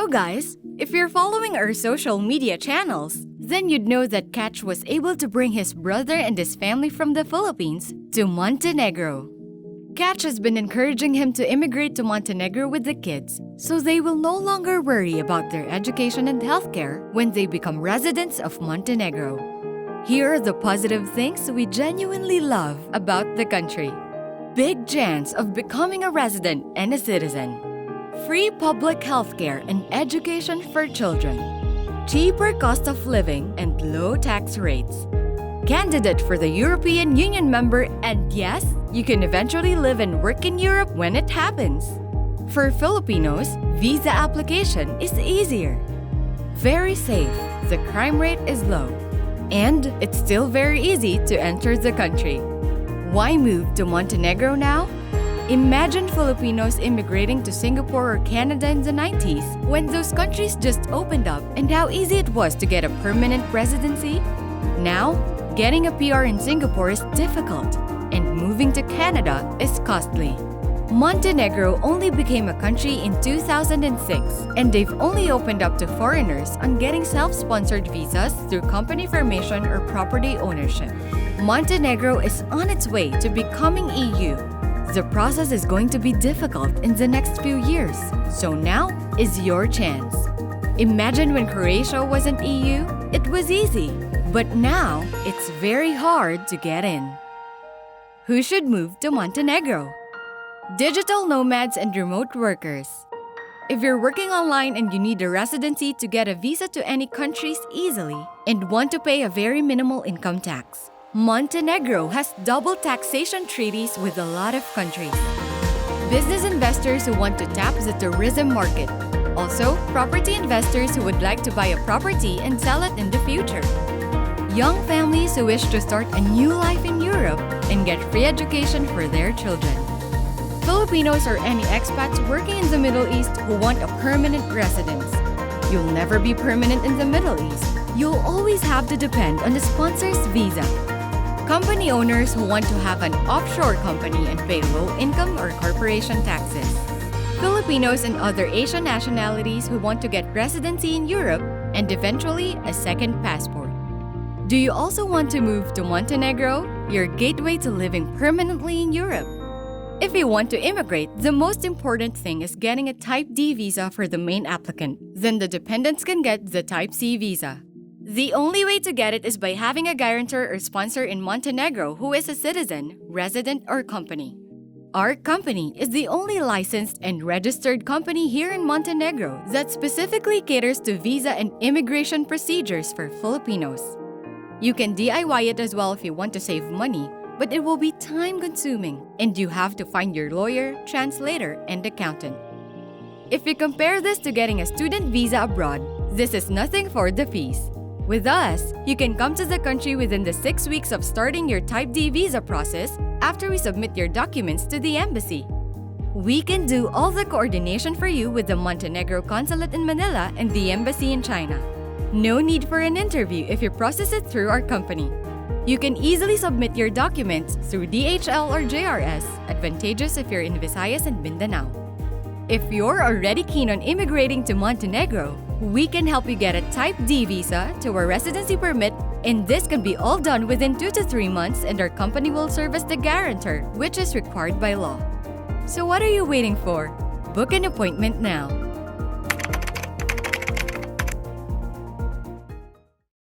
So guys, if you're following our social media channels, then you'd know that Catch was able to bring his brother and his family from the Philippines to Montenegro. Catch has been encouraging him to immigrate to Montenegro with the kids, so they will no longer worry about their education and healthcare when they become residents of Montenegro. Here are the positive things we genuinely love about the country. Big chance of becoming a resident and a citizen. Free public healthcare and education for children. Cheaper cost of living and low tax rates. Candidate for the European Union member, and yes, you can eventually live and work in Europe when it happens. For Filipinos, visa application is easier. Very safe, the crime rate is low. And it's still very easy to enter the country. Why move to Montenegro now? Imagine Filipinos immigrating to Singapore or Canada in the 90s when those countries just opened up and how easy it was to get a permanent residency. Now, getting a PR in Singapore is difficult, and moving to Canada is costly. Montenegro only became a country in 2006, and they've only opened up to foreigners on getting self-sponsored visas through company formation or property ownership. Montenegro is on its way to becoming EU. The process is going to be difficult in the next few years, so now is your chance. Imagine when Croatia wasn't EU, it was easy, but now it's very hard to get in. Who should move to Montenegro? Digital nomads and remote workers. If you're working online and you need a residency to get a visa to any countries easily and want to pay a very minimal income tax, Montenegro has double taxation treaties with a lot of countries. Business investors who want to tap the tourism market. Also, property investors who would like to buy a property and sell it in the future. Young families who wish to start a new life in Europe and get free education for their children. Filipinos or any expats working in the Middle East who want a permanent residence. You'll never be permanent in the Middle East. You'll always have to depend on the sponsor's visa. Company owners who want to have an offshore company and pay low income or corporation taxes. Filipinos and other Asian nationalities who want to get residency in Europe and eventually a second passport. Do you also want to move to Montenegro, your gateway to living permanently in Europe? If you want to immigrate, the most important thing is getting a Type D visa for the main applicant. Then the dependents can get the Type C visa. The only way to get it is by having a guarantor or sponsor in Montenegro who is a citizen, resident, or company. Our company is the only licensed and registered company here in Montenegro that specifically caters to visa and immigration procedures for Filipinos. You can DIY it as well if you want to save money, but it will be time-consuming, and you have to find your lawyer, translator, and accountant. If you compare this to getting a student visa abroad, this is nothing for the fees. With us, you can come to the country within the 6 weeks of starting your Type D visa process after we submit your documents to the embassy. We can do all the coordination for you with the Montenegro consulate in Manila and the embassy in China. No need for an interview if you process it through our company. You can easily submit your documents through DHL or JRS, advantageous if you're in Visayas and Mindanao. If you're already keen on immigrating to Montenegro, we can help you get a Type D visa to a residency permit, and this can be all done within 2 to 3 months, and our company will serve as the guarantor, which is required by law. So what are you waiting for? Book an appointment now.